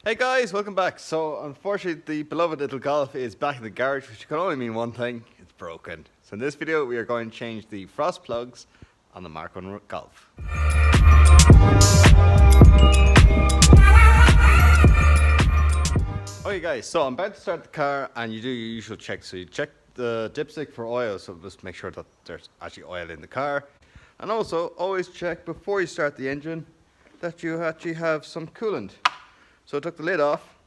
Hey guys, welcome back. So unfortunately the beloved little Golf is back in the garage, which can only mean one thing: it's broken. So in this video we are going to change the frost plugs on the Mk1 Golf. Okay guys, so I'm about to start the car and you do your usual checks. So you check the dipstick for oil, so just make sure that there's actually oil in the car. And also always check before you start the engine that you actually have some coolant. So I took the lid off,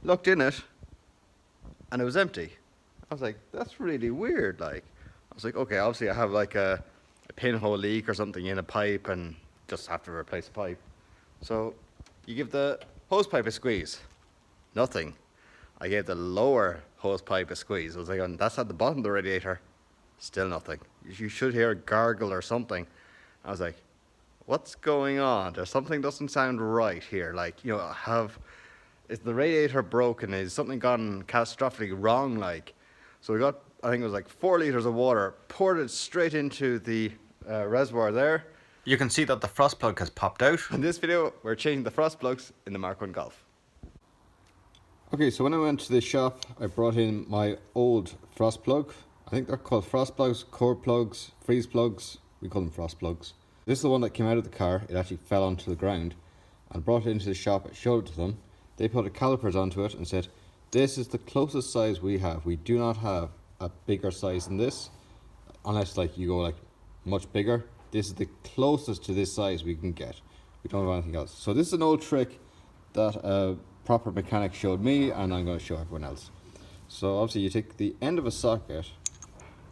looked in it, and it was empty. I was like, that's really weird. I was like, okay, obviously I have like a pinhole leak or something in a pipe and just have to replace the pipe. So you give the hose pipe a squeeze. Nothing. I gave the lower hose pipe a squeeze. I was like, that's at the bottom of the radiator. Still nothing. You should hear a gargle or something. I was like, what's going on? There's something doesn't sound right here. Is the radiator broken? Is something gone catastrophically wrong? So we got, I think it was like 4 liters of water, poured it straight into the reservoir there. You can see that the frost plug has popped out. In this video, we're changing the frost plugs in the Mk1 Golf. Okay, so when I went to the shop, I brought in my old frost plug. I think they're called frost plugs, core plugs, freeze plugs. We call them frost plugs. This is the one that came out of the car. It actually fell onto the ground. I brought it into the shop, I showed it to them. They put a calipers onto it and said, this is the closest size we have. We do not have a bigger size than this. Unless you go much bigger. This is the closest to this size we can get. We don't have anything else. So this is an old trick that a proper mechanic showed me, and I'm going to show everyone else. So obviously you take the end of a socket.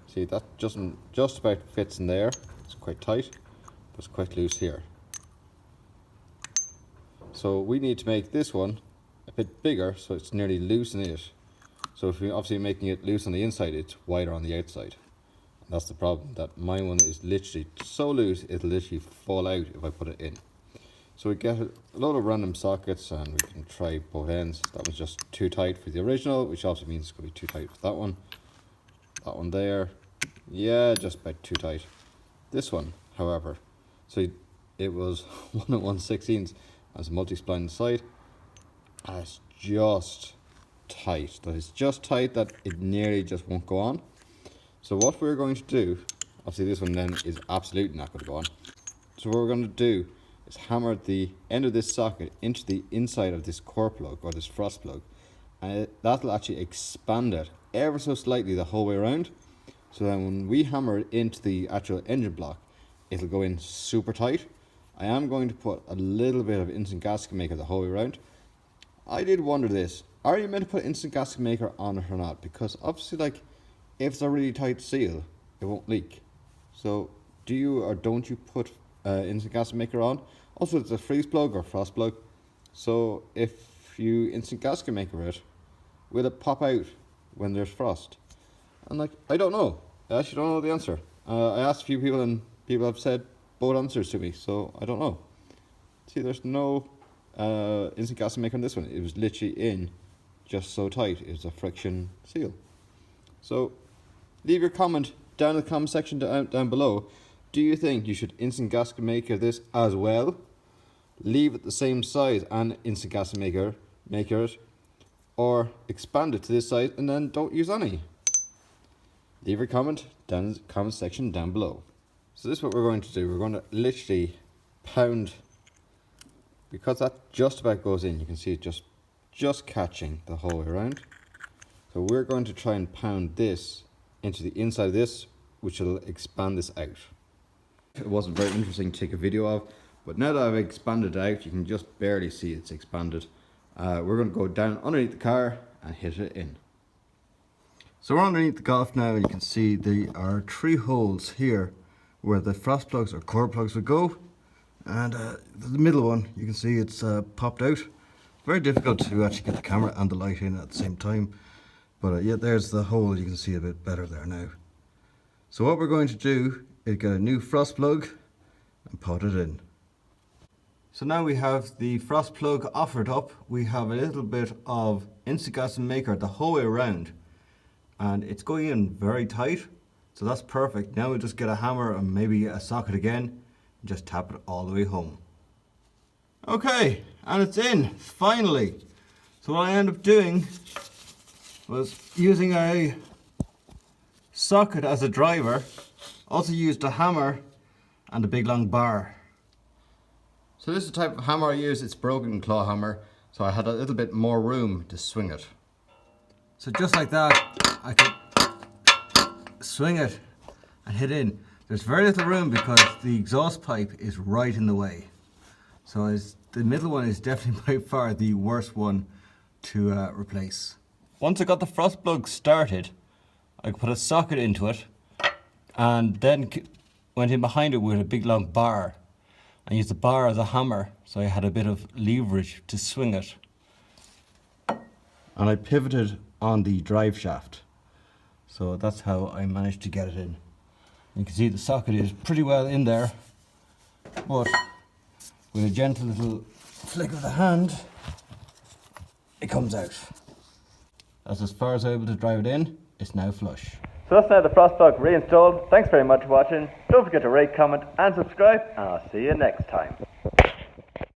See, that just about fits in there. It's quite tight, but it's quite loose here. So we need to make this one a bit bigger so it's nearly loose in it. So if you're obviously making it loose on the inside, it's wider on the outside. And that's the problem, that my one is literally so loose it'll literally fall out if I put it in. So we get a load of random sockets and we can try both ends. That one's just too tight for the original, which also means it's going to be too tight for that one. That one there, yeah, just about too tight. This one, however, so it was 1 1/16 as a multi-spline on the side. And it's just tight. That is just tight that it nearly just won't go on. So what we're going to do, obviously this one then is absolutely not going to go on. So what we're going to do is hammer the end of this socket into the inside of this core plug or this frost plug, and that'll actually expand it ever so slightly the whole way around. So then when we hammer it into the actual engine block, it'll go in super tight. I am going to put a little bit of instant gasket maker the whole way around. I did wonder this, are you meant to put instant gasket maker on it or not? Because obviously if it's a really tight seal, it won't leak. So do you or don't you put instant gasket maker on? Also, it's a freeze plug or frost plug. So if you instant gasket maker it, will it pop out when there's frost? And I don't know. I actually don't know the answer. I asked a few people and people have said both answers to me, so I don't know. See, there's no instant gasket maker on this one. It was literally in just so tight. It was a friction seal. So leave your comment down in the comment section down below. Do you think you should instant gasket maker this as well? Leave it the same size and instant gasket maker it, or expand it to this size and then don't use any? Leave your comment down in the comment section down below. So this is what we're going to do. We're going to literally pound, because that just about goes in. You can see it just catching the whole way around. So we're going to try and pound this into the inside of this, which will expand this out. It wasn't very interesting to take a video of, but now that I've expanded it out, you can just barely see it's expanded. We're going to go down underneath the car and hit it in. So we're underneath the Golf now, and you can see there are 3 holes here where the frost plugs or core plugs would go, and the middle one, you can see it's popped out. Very difficult to actually get the camera and the light in at the same time, but yeah, there's the hole. You can see a bit better there now. So what we're going to do is get a new frost plug and put it in. So now we have the frost plug offered up. We have a little bit of instant gasket maker the whole way around, and it's going in very tight, so that's perfect. Now we'll just get a hammer and maybe a socket again and just tap it all the way home. Okay, and it's in, finally. So what I ended up doing was using a socket as a driver, also used a hammer and a big long bar. So this is the type of hammer I use. It's broken claw hammer, so I had a little bit more room to swing it. So just like that, I could swing it and hit in. There's very little room because the exhaust pipe is right in the way. So the middle one is definitely by far the worst one to replace. Once I got the frost plug started, I put a socket into it and then went in behind it with a big long bar and used the bar as a hammer, so I had a bit of leverage to swing it. And I pivoted on the drive shaft. So that's how I managed to get it in. You can see the socket is pretty well in there, but with a gentle little flick of the hand, it comes out. That's as far as I'm able to drive it in. It's now flush. So that's now the frost plug reinstalled. Thanks very much for watching. Don't forget to rate, comment and subscribe, and I'll see you next time.